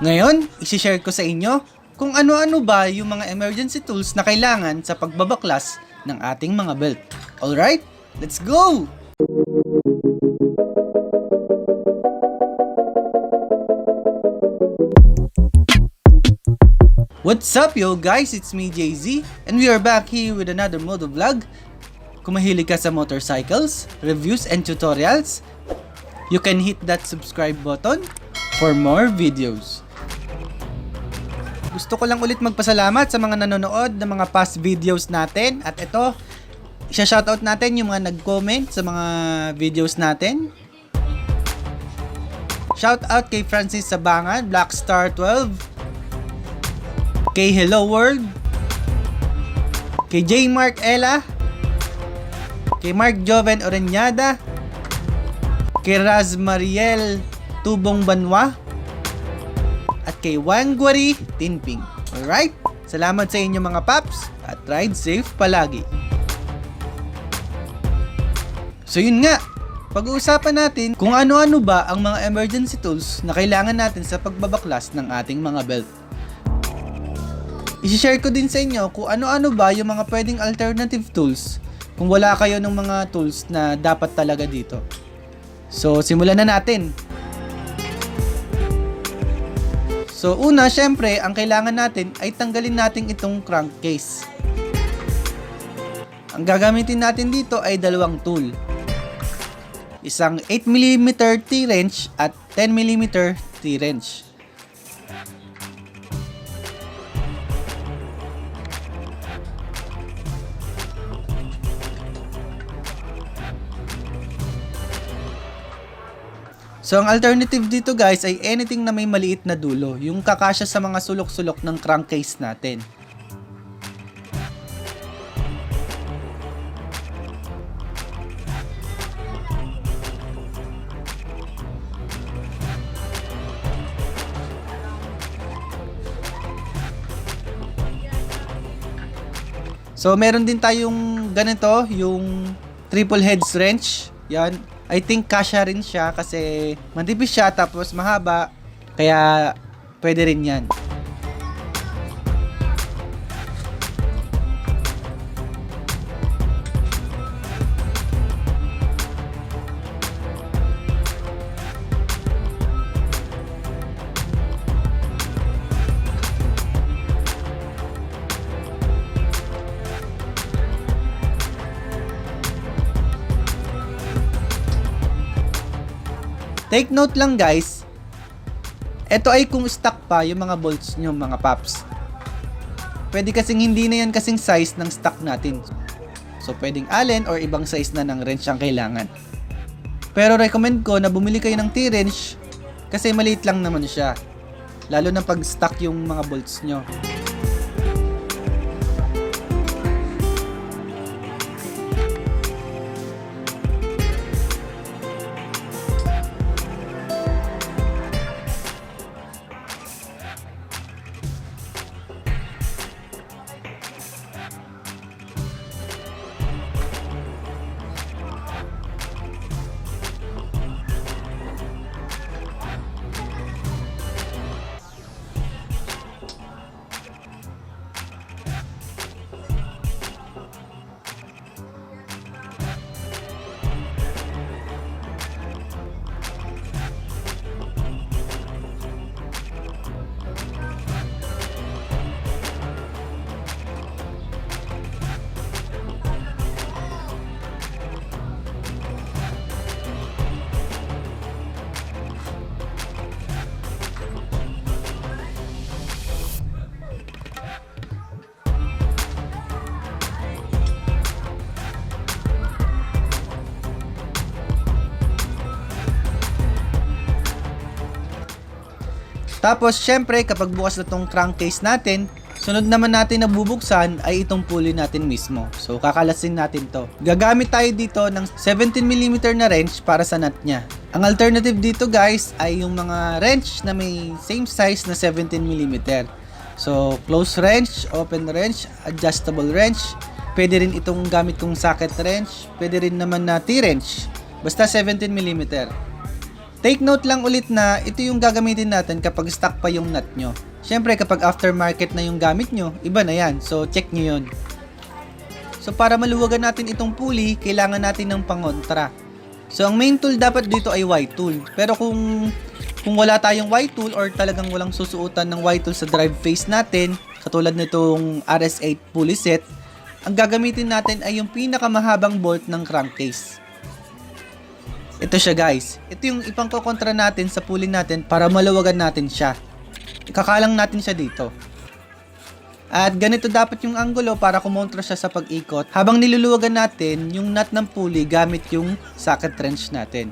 Ngayon, isi-share ko sa inyo kung ano-ano ba yung mga emergency tools na kailangan sa pagbabaklas ng ating mga belt. Alright, let's go! What's up yo guys, it's me JZ and we are back here with another motovlog. Kung mahilig ka sa motorcycles, reviews and tutorials, you can hit that subscribe button for more videos. Gusto ko lang ulit magpasalamat sa mga nanonood ng mga past videos natin. At ito, isa-shoutout natin yung mga nag-comment sa mga videos natin. Shoutout kay Francis Sabangan, Blackstar12, kay Hello World, kay J. Mark Ella, kay Mark Joven Oreñada, kay Raz Mariel Tubong Banwa, at kay Wangwari Tinping. Alright? Salamat sa inyo mga paps at ride safe palagi. So yun nga, pag-uusapan natin kung ano-ano ba ang mga emergency tools na kailangan natin sa pagbabaklas ng ating mga belt. I-share ko din sa inyo kung ano-ano ba yung mga pwedeng alternative tools kung wala kayo ng mga tools na dapat talaga dito. So simulan na natin. So una, syempre, ang kailangan natin ay tanggalin natin itong crankcase. Ang gagamitin natin dito ay dalawang tool. Isang 8mm T-wrench at 10mm T-wrench. So ang alternative dito guys ay anything na may maliit na dulo, yung kakasya sa mga sulok-sulok ng crankcase natin. So meron din tayong ganito, yung triple heads wrench. Yan. I think kasya rin siya kasi manipis siya tapos mahaba, kaya pwede rin yan. Take note lang guys, ito ay kung stock pa yung mga bolts nyo mga paps. Pwede kasing hindi na yan kasing size ng stock natin. So pwedeng allen or ibang size na ng wrench ang kailangan. Pero recommend ko na bumili kayo ng T-wrench kasi maliit lang naman siya. Lalo na pag stock yung mga bolts nyo. Tapos, syempre, kapag bukas na itong crankcase natin, sunod naman natin na bubuksan ay itong pulley natin mismo. So, kakalasin natin to. Gagamit tayo dito ng 17mm na wrench para sa nut niya. Ang alternative dito guys ay yung mga wrench na may same size na 17mm. So, close wrench, open wrench, adjustable wrench. Pwede rin itong gamit kong socket wrench. Pwede rin naman na T-wrench. Basta 17mm. Take note lang ulit na ito yung gagamitin natin kapag stock pa yung nut nyo. Syempre kapag aftermarket na yung gamit nyo, iba na yan. So check nyo yun. So para maluwagan natin itong pulley, kailangan natin ng pangontra. So ang main tool dapat dito ay Y tool. Pero kung wala tayong Y tool or talagang walang susuotan ng Y tool sa drive face natin, katulad nitong RS8 pulley set, ang gagamitin natin ay yung pinakamahabang bolt ng crankcase. Ito siya guys. Ito yung ipangkokontra natin sa pulley natin para maluwagan natin siya. Ikakalang natin siya dito. At ganito dapat yung anggulo para kumontra siya sa pag-ikot habang niluluwagan natin yung nut ng pulley gamit yung socket wrench natin.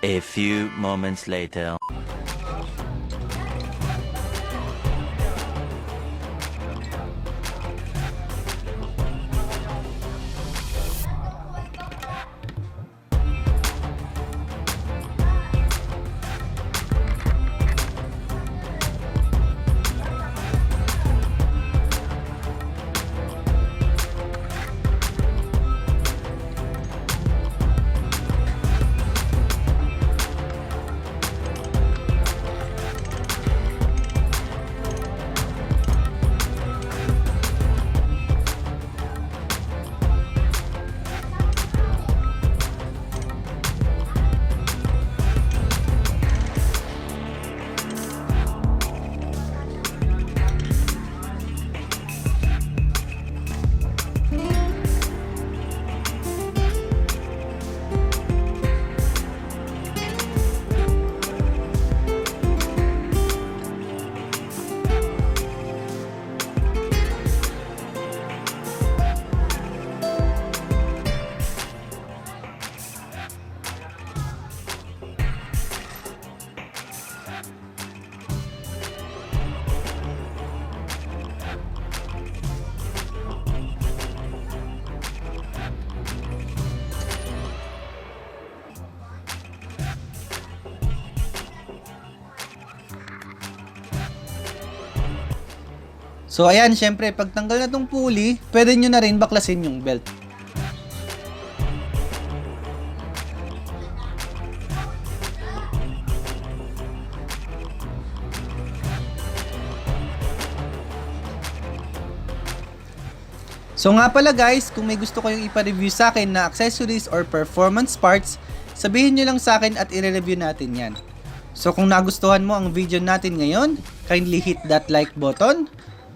A few moments later. So ayan, syempre pag tanggal na tong pulley, pwede nyo na rin baklasin yung belt. So nga pala guys, kung may gusto kayong ipa-review sa akin na accessories or performance parts, sabihin nyo lang sa akin at i-review natin yan. So kung nagustuhan mo ang video natin ngayon, kindly hit that like button.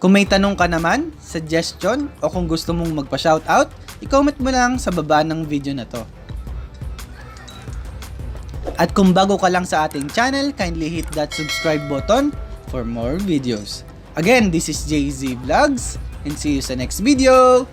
Kung may tanong ka naman, suggestion, o kung gusto mong magpa-shoutout, i-comment mo lang sa baba ng video na to. At kung bago ka lang sa ating channel, kindly hit that subscribe button for more videos. Again, this is JZ Vlogs. and see you sa next video.